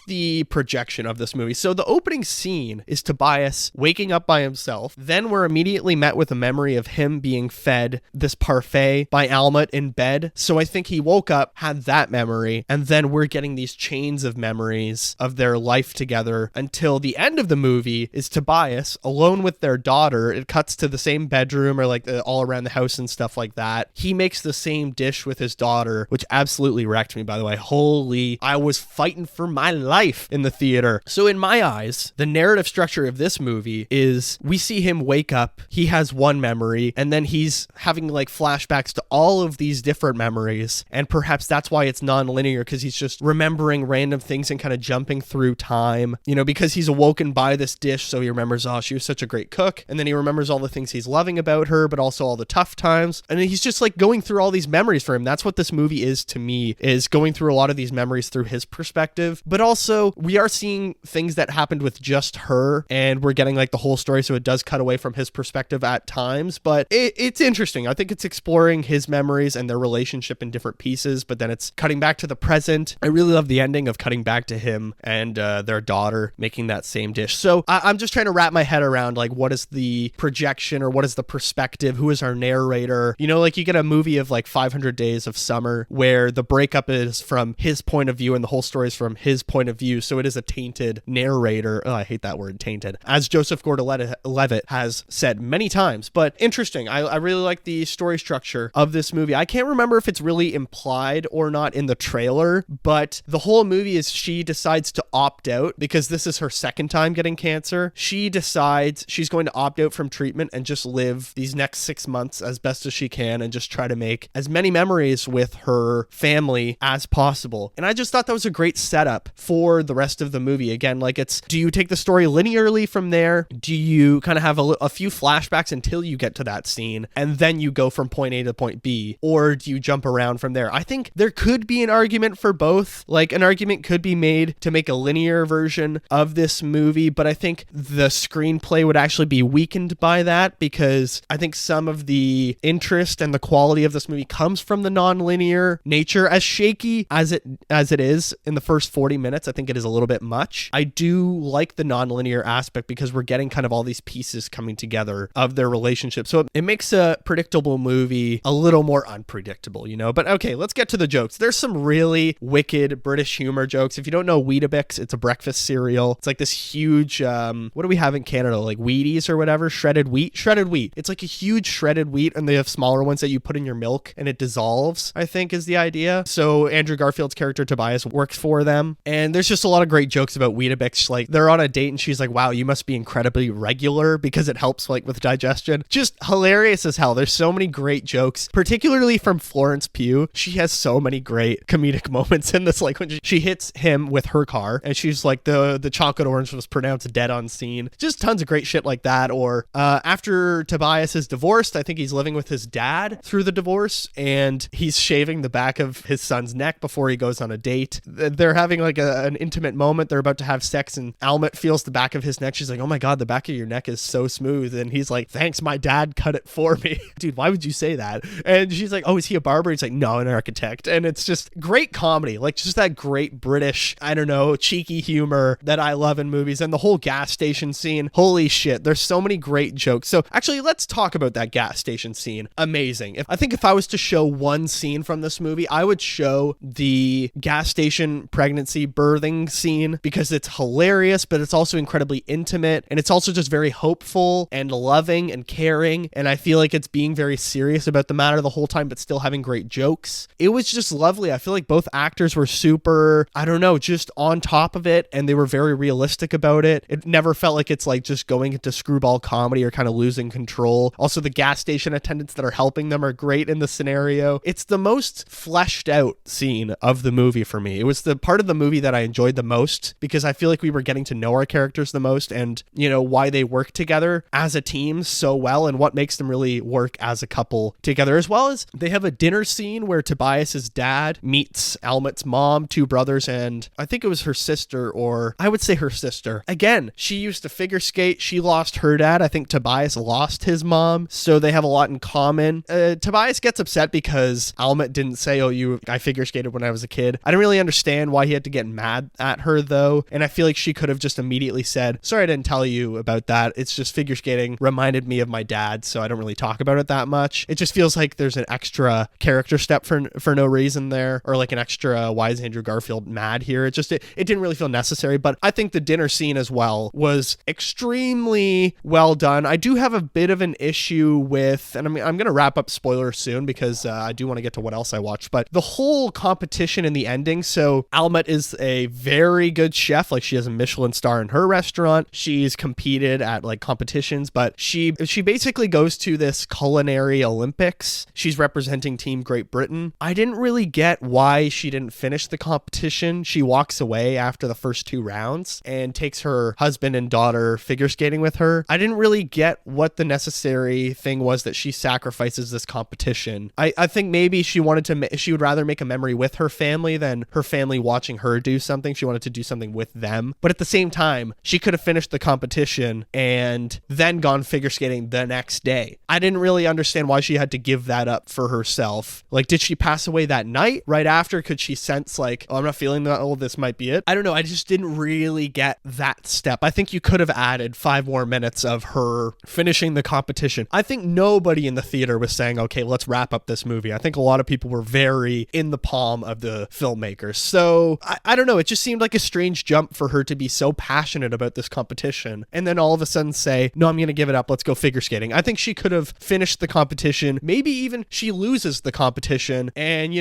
the projection of this movie? So the opening scene is Tobias waking up by himself. Then we're immediately met with a memory of him being fed this parfait by Almut in bed. So I think he woke up, had that memory, and then we're getting these chains of memories of their life together until the end of the movie is Tobias alone with their daughter. It cuts to the same bedroom or like all around the house and stuff like that. He makes the same dish with his daughter, which absolutely wrecked me, by the way. Holy, I was fighting for my life in the theater. So in my eyes, the narrative structure of this movie is we see him wake up, he has one memory, and then he's having like flashbacks to all of these different memories. And perhaps that's why it's non-linear, because he's just remembering random things and kind of jumping through time, because he's awoken by this dish. So he remembers, oh, she was such a great cook. And then he remembers all the things he's loving about her, but also all the tough times. And he's just like going through all these memories for him. That's what this movie is to me, is going through a lot of these memories through his perspective. But also we are seeing things that happened with just her, and we're getting like the whole story. So it does cut away from his perspective at times, but it's interesting. I think it's exploring his memories and their relationship in different pieces, but then it's cutting back to the present. I really love the ending of cutting back to him and their daughter making that same dish. So I'm just trying to wrap my head around like what is the projection or what is the perspective? Who is our narrator? Like you get a movie of like 500 Days of Summer where the breakup is from his point of view and the whole story is from his point of view. So it is a tainted narrator. Oh, I hate that word, tainted, as Joseph Gordon-Levitt has said many times. But interesting. I really like the story structure of this movie. I can't remember if it's really implied or not in the trailer, but the whole movie is she decides to opt out because this is her second time getting cancer. She decides she's going to opt out from treatment and just live these next 6 months as best as she can and just try to make as many memories with her family as possible. And I just thought that was a great setup for the rest of the movie. Again, like do you take the story linearly from there? Do you kind of have a few flashbacks until you get to that scene and then you go from point A to point B? Or do you jump around from there? I think there could be an argument for both. Like an argument could be made to make a linear version of this movie, but I think the screenplay would actually be weakened by that because I think some of the interest and the quality of this movie comes from the non-linear nature. As shaky as it is in the first 40 minutes, I think it is a little bit much. I do like the non-linear aspect because we're getting kind of all these pieces coming together of their relationship. So it makes a predictable movie a little more unpredictable, But okay, let's get to the jokes. There's some really wicked British humor jokes. If you don't know Weetabix, it's a breakfast cereal. It's like this huge, what do we have in Canada? Like Wheaties or whatever? Shredded wheat. It's like a huge shredded wheat, and they have smaller ones that you put in your milk and it dissolves, I think is the idea. So Andrew Garfield's character Tobias works for them. And there's just a lot of great jokes about Weetabix. Like they're on a date and she's like, wow, you must be incredibly regular because it helps like with digestion. Just hilarious as hell. There's so many great jokes, particularly from Florence Pugh. She has so many great comedic moments in this, like when she hits him with her car and she's like the chocolate orange was pronounced dead on scene. Just tons of great shit like that. Or after Tobias is divorced, I think he's living with his dad through the divorce and he's shaving the back of his son's neck before he goes on a date. They're having like an intimate moment. They're about to have sex and Almut feels the back of his neck. She's like, oh my God, the back of your neck is so smooth. And he's like, thanks, my dad cut it for me. Dude, why would you say that? And she's like, oh, is he a barber? He's like, no, an architect. And it's just great comedy comedy, like just that great British, I don't know, cheeky humor that I love in movies. And the whole gas station scene, holy shit, there's so many great jokes. So actually, let's talk about that gas station scene. Amazing. I think if I was to show one scene from this movie, I would show the gas station pregnancy birthing scene, because it's hilarious, but it's also incredibly intimate, and it's also just very hopeful and loving and caring. And I feel like it's being very serious about the matter the whole time, but still having great jokes. It was just lovely. I feel like both actors were super, I don't know, just on top of it, and they were very realistic about it. It never felt like it's like just going into screwball comedy or kind of losing control. Also, the gas station attendants that are helping them are great in the scenario. It's the most fleshed out scene of the movie for me. It was the part of the movie that I enjoyed the most, because I feel like we were getting to know our characters the most, and you know, why they work together as a team so well, and what makes them really work as a couple together. As well as they have a dinner scene where Tobias's dad meets Almet's mom, two brothers, and I think it was her sister, or I would say her sister. Again, she used to figure skate. She lost her dad. I think Tobias lost his mom, so they have a lot in common. Tobias gets upset because Almet didn't say, oh, I figure skated when I was a kid. I don't really understand why he had to get mad at her though, and I feel like she could have just immediately said, sorry, I didn't tell you about that. It's just figure skating reminded me of my dad, so I don't really talk about it that much. It just feels like there's an extra character step for no reason there, or like an extra why is Andrew Garfield mad here. It didn't really feel necessary. But I think the dinner scene as well was extremely well done. I do have a bit of an issue with, and I'm going to wrap up spoilers soon, because I do want to get to what else I watched, but the whole competition in the ending. So Almet is a very good chef. Like, she has a Michelin star in her restaurant. She's competed at like competitions, but she basically goes to this culinary Olympics. She's representing Team Great Britain. I didn't really get why she didn't finish the competition. She walks away after the first 2 rounds and takes her husband and daughter figure skating with her. I didn't really get what the necessary thing was that she sacrifices this competition. I think maybe she would rather make a memory with her family than her family watching her do something. She wanted to do something with them. But at the same time, she could have finished the competition and then gone figure skating the next day. I didn't really understand why she had to give that up for herself. Like, did she pass away that night? Right after, could she sense like, oh, I'm not feeling that, oh, this might be it? I don't know. I just didn't really get that step. I think you could have added 5 more minutes of her finishing the competition. I think nobody in the theater was saying, okay, let's wrap up this movie. I think a lot of people were very in the palm of the filmmakers. So I don't know. It just seemed like a strange jump for her to be so passionate about this competition and then all of a sudden say, no, I'm going to give it up. Let's go figure skating. I think she could have finished the competition. Maybe even she loses the competition and,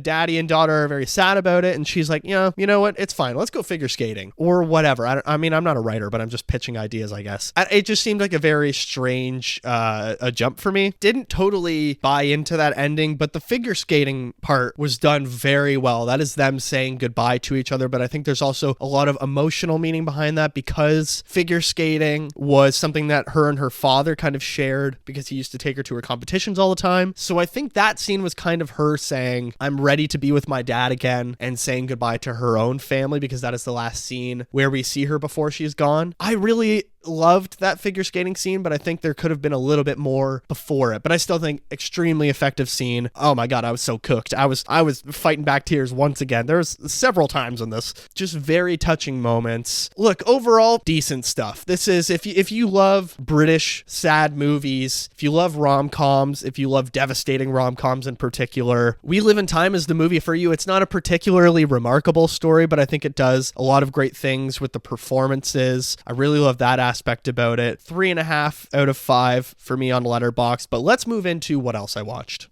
daddy and daughter are very sad about it. And she's like, yeah, you know what? It's fine. Let's go figure skating or whatever. I mean, I'm not a writer, but I'm just pitching ideas, I guess. It just seemed like a very strange a jump for me. Didn't totally buy into that ending, but the figure skating part was done very well. That is them saying goodbye to each other, but I think there's also a lot of emotional meaning behind that, because figure skating was something that her and her father kind of shared, because he used to take her to her competitions all the time. So I think that scene was kind of her saying, I'm ready to be with my dad again, and saying goodbye to her own family, because that is the last scene where we see her before she's gone. I really loved that figure skating scene, but I think there could have been a little bit more before it. But I still think extremely effective scene. Oh my God, I was so cooked. I was fighting back tears once again. There was several times in this. Just very touching moments. Look, overall, decent stuff. This is, if you love British sad movies, if you love rom-coms, if you love devastating rom-coms in particular, We Live in Time is the movie for you. It's not a particularly remarkable story, but I think it does a lot of great things with the performances. I really love that aspect about it. 3.5 out of 5 for me on Letterboxd. But let's move into what else I watched.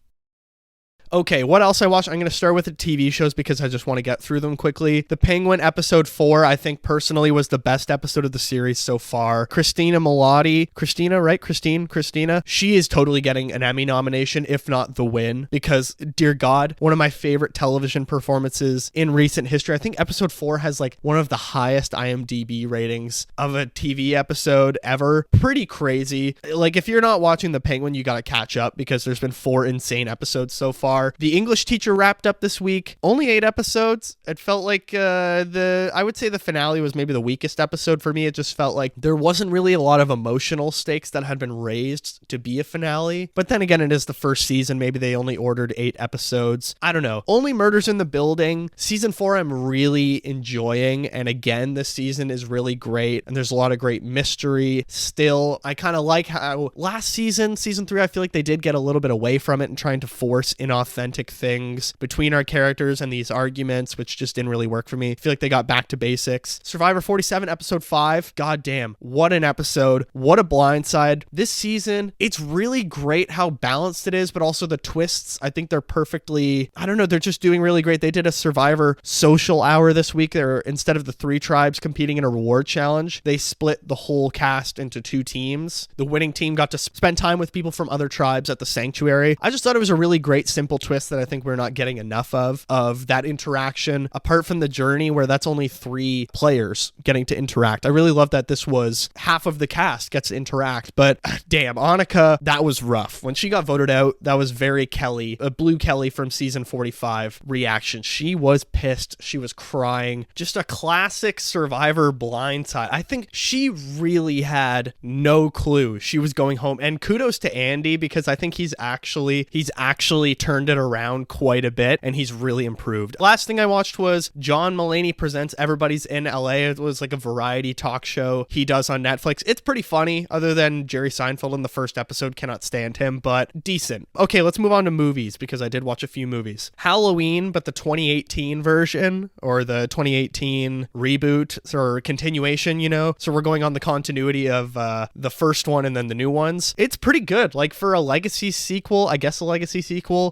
Okay, what else I watched? I'm going to start with the TV shows because I just want to get through them quickly. The Penguin episode 4, I think personally was the best episode of the series so far. Christina, right? Christina. She is totally getting an Emmy nomination, if not the win, because dear God, one of my favorite television performances in recent history. I think episode 4 has like one of the highest IMDb ratings of a TV episode ever. Pretty crazy. Like, if you're not watching The Penguin, you got to catch up because there's been 4 insane episodes so far. far. The English Teacher wrapped up this week. Only 8 episodes. It felt like I would say the finale was maybe the weakest episode for me. It just felt like there wasn't really a lot of emotional stakes that had been raised to be a finale. But then again, it is the first season. Maybe they only ordered 8 episodes. I don't know. Only Murders in the Building. Season 4 I'm really enjoying. And again, this season is really great. And there's a lot of great mystery. Still, I kind of like how last season, season 3, I feel like they did get a little bit away from it and trying to force inauthentic things between our characters and these arguments, which just didn't really work for me. I feel like they got back to basics. Survivor 47, episode 5. God damn, what an episode. What a blindside. This season, it's really great how balanced it is, but also the twists. I think they're perfectly, I don't know, they're just doing really great. They did a Survivor social hour this week. They're, instead of the 3 tribes competing in a reward challenge, they split the whole cast into 2 teams. The winning team got to spend time with people from other tribes at the sanctuary. I just thought it was a really great, simple twist that I think we're not getting enough of that interaction, apart from the journey where that's only 3 players getting to interact. I really love that this was half of the cast gets to interact, but damn, Annika, that was rough. When she got voted out, that was very Kelly, a Blue Kelly from season 45 reaction. She was pissed. She was crying. Just a classic Survivor blindside. I think she really had no clue she was going home. And kudos to Andy, because I think he's actually turned it around quite a bit and he's really improved. Last thing I watched was John Mulaney Presents Everybody's in LA. It was like a variety talk show he does on Netflix. It's pretty funny, other than Jerry Seinfeld in the first episode. Cannot stand him, but decent. Okay, let's move on to movies, because I did watch a few movies. Halloween, but the 2018 version, or the 2018 reboot or continuation, you know? So we're going on the continuity of the first one and then the new ones. It's pretty good. Like, for a legacy sequel,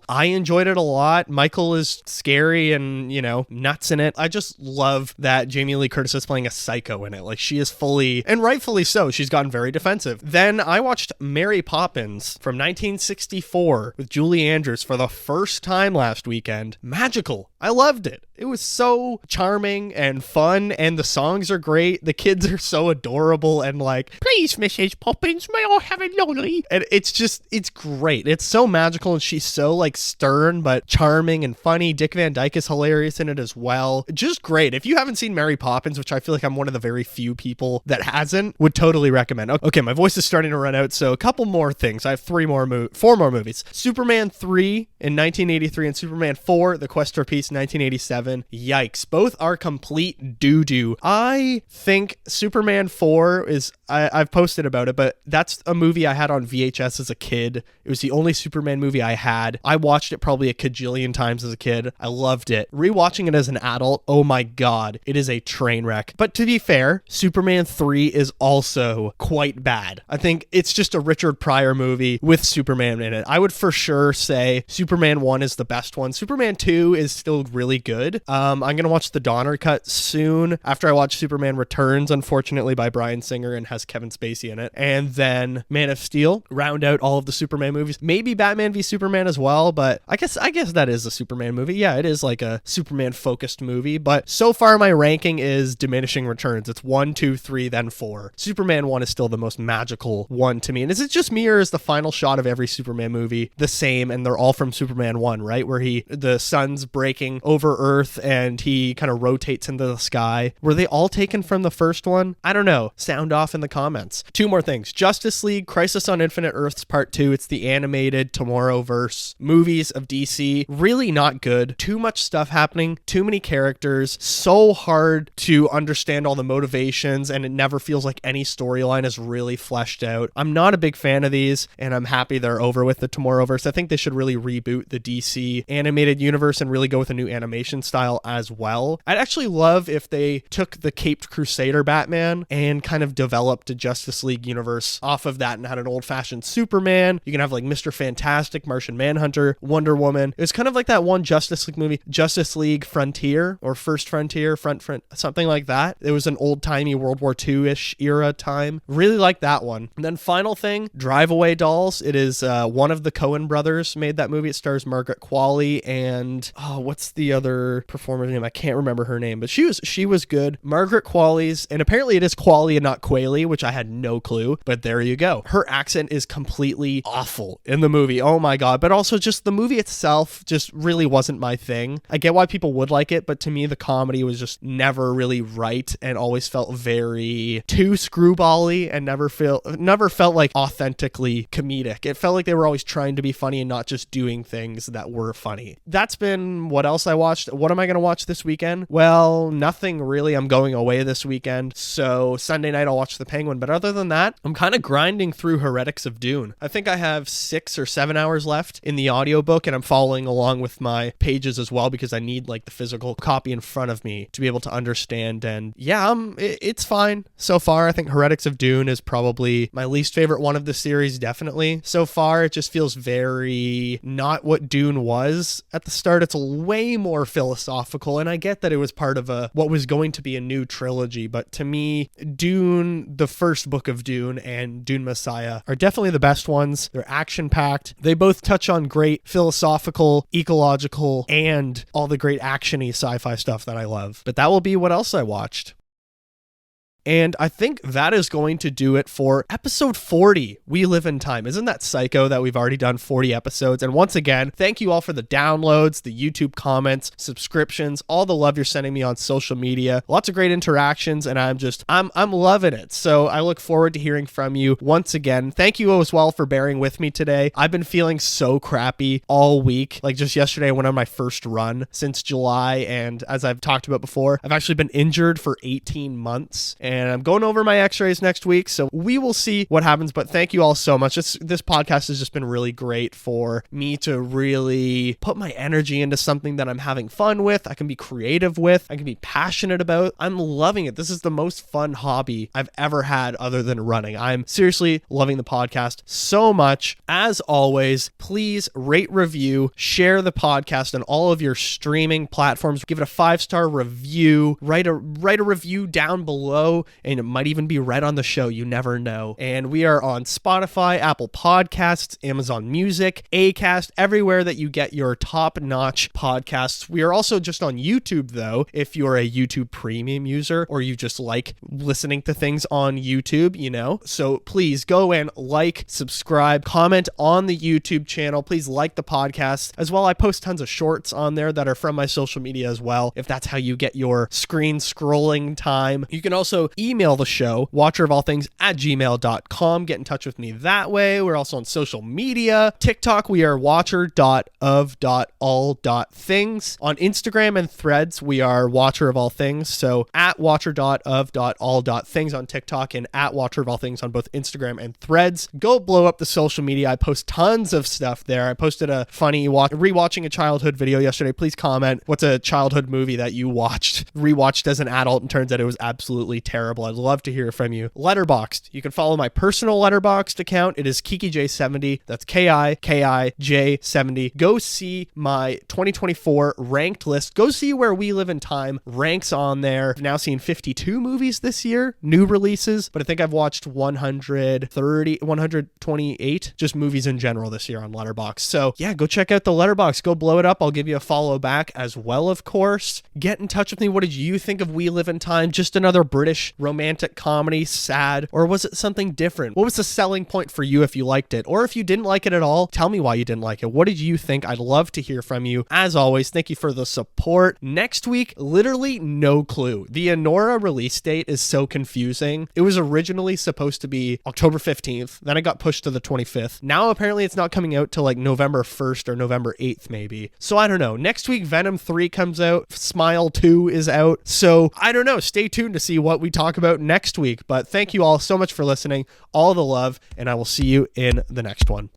I enjoyed it a lot. Michael is scary and, you know, nuts in it. I just love that Jamie Lee Curtis is playing a psycho in it. Like, she is fully, and rightfully so, she's gotten very defensive. Then I watched Mary Poppins from 1964 with Julie Andrews for the first time last weekend. Magical. I loved it. It was so charming and fun, and the songs are great. The kids are so adorable and like, please, Mrs. Poppins, may I have a lolly? And it's great. It's so magical, and she's so like stern but charming and funny. Dick Van Dyke is hilarious in it as well. Just great. If you haven't seen Mary Poppins, which I feel like I'm one of the very few people that hasn't, would totally recommend. Okay, my voice is starting to run out, so a couple more things. I have 4 more movies. Superman 3 in 1983 and Superman 4, The Quest for Peace, 1987. Yikes. Both are complete doo-doo. I think Superman 4 is, I've posted about it, but that's a movie I had on VHS as a kid. It was the only Superman movie I had. I watched it probably a cajillion times as a kid. I loved it. Rewatching it as an adult, oh my god, it is a train wreck. But to be fair, Superman 3 is also quite bad. I think it's just a Richard Pryor movie with Superman in it. I would for sure say Superman 1 is the best one. Superman 2 is still really good. I'm going to watch the Donner cut soon after I watch Superman Returns, unfortunately, by Bryan Singer, and has Kevin Spacey in it. And then Man of Steel, round out all of the Superman movies. Maybe Batman v Superman as well, but I guess that is a Superman movie. Yeah, it is like a Superman focused movie, but so far my ranking is diminishing returns. It's 1, 2, 3, then 4. Superman 1 is still the most magical one to me. And is it just me, or is the final shot of every Superman movie the same, and they're all from Superman 1, right? Where the sun's breaking over Earth and he kind of rotates into the sky. Were they all taken from the first one? I don't know. Sound off in the comments. 2 more things. Justice League, Crisis on Infinite Earths Part 2. It's the animated Tomorrowverse movies of DC. Really not good. Too much stuff happening. Too many characters. So hard to understand all the motivations, and it never feels like any storyline is really fleshed out. I'm not a big fan of these, and I'm happy they're over with the Tomorrowverse. I think they should really reboot the DC animated universe and really go with a new animation style as well. I'd actually love if they took the Caped Crusader Batman and kind of developed a Justice League universe off of that and had an old-fashioned Superman. You can have like Mr. Fantastic, Martian Manhunter, Wonder Woman. It was kind of like that one Justice League movie, Justice League Frontier, or First Frontier, Front, something like that. It was an old-timey World War II-ish era time. Really like that one. And then final thing, Drive Away Dolls. It is one of the Coen brothers made that movie. It stars Margaret Qualley and what's the other performer's name? I can't remember her name, but she was good. Margaret Qualley's, and apparently it is Qualley and not Quayle, which I had no clue, but there you go. Her accent is completely awful in the movie. Oh my god. But also just the movie itself just really wasn't my thing. I get why people would like it, but to me, the comedy was just never really right and always felt very too screwball-y and never felt like authentically comedic. It felt like they were always trying to be funny and not just doing things that were funny. That's been what else I watched. What am I going to watch this weekend? Well, nothing really. I'm going away this weekend, so Sunday night I'll watch The Penguin, but other than that, I'm kind of grinding through Heretics of Dune. I think I have 6 or 7 hours left in the audiobook, and I'm following along with my pages as well because I need like the physical copy in front of me to be able to understand. And yeah, it's fine so far. I think Heretics of Dune is probably my least favorite one of the series, definitely. So far, it just feels very not what Dune was at the start. It's way more philosophical, and I get that it was part of what was going to be a new trilogy, but to me, Dune, the first book of Dune, and Dune Messiah are definitely the best ones. They're action-packed. They both touch on great philosophical, ecological, and all the great action-y sci-fi stuff that I love. But that will be what else I watched. And I think that is going to do it for episode 40, We Live in Time. Isn't that psycho that we've already done 40 episodes? And once again, thank you all for the downloads, the YouTube comments, subscriptions, all the love you're sending me on social media. Lots of great interactions, and I'm loving it. So I look forward to hearing from you once again. Thank you as well for bearing with me today. I've been feeling so crappy all week. Like just yesterday I went on my first run since July, and as I've talked about before, I've actually been injured for 18 months. And I'm going over my x-rays next week, so we will see what happens, but thank you all so much. This podcast has just been really great for me to really put my energy into something that I'm having fun with, I can be creative with, I can be passionate about. I'm loving it. This is the most fun hobby I've ever had other than running. I'm seriously loving the podcast so much. As always, please rate, review, share the podcast on all of your streaming platforms. Give it a 5-star review. Write a review down below, and it might even be read on the show. You never know. And we are on Spotify, Apple Podcasts, Amazon Music, Acast, everywhere that you get your top-notch podcasts. We are also just on YouTube, though, if you're a YouTube Premium user or you just like listening to things on YouTube, you know. So please go and like, subscribe, comment on the YouTube channel. Please like the podcast as well. I post tons of shorts on there that are from my social media as well, if that's how you get your screen scrolling time. You can also email the show, watcherofallthings@gmail.com. Get in touch with me that way. We're also on social media. TikTok, we are watcher.of.all.things. On Instagram and Threads, we are Watcher of All Things. So at watcher.of.all.things on TikTok and at Watcher of All Things on both Instagram and Threads. Go blow up the social media. I post tons of stuff there. I posted a funny rewatching a childhood video yesterday. Please comment what's a childhood movie that you rewatched as an adult and turns out it was absolutely terrible. I'd love to hear from you. Letterboxd. You can follow my personal Letterboxd account. It is KikiJ70. That's KIKIJ70. Go see my 2024 ranked list. Go see where We Live in Time ranks on there. I've now seen 52 movies this year, new releases, but I think I've watched 128 just movies in general this year on Letterboxd. So yeah, go check out the Letterboxd. Go blow it up. I'll give you a follow back as well, of course. Get in touch with me. What did you think of We Live in Time? Just another British romantic comedy, sad, or was it something different? What was the selling point for you if you liked it? Or if you didn't like it at all, tell me why you didn't like it. What did you think? I'd love to hear from you. As always, thank you for the support. Next week, literally no clue. The Anora release date is so confusing. It was originally supposed to be October 15th, then it got pushed to the 25th. Now apparently it's not coming out till like November 1st or November 8th maybe. So I don't know. Next week, Venom 3 comes out. Smile 2 is out. So I don't know. Stay tuned to see what we talk about next week. But thank you all so much for listening. All the love, and I will see you in the next one.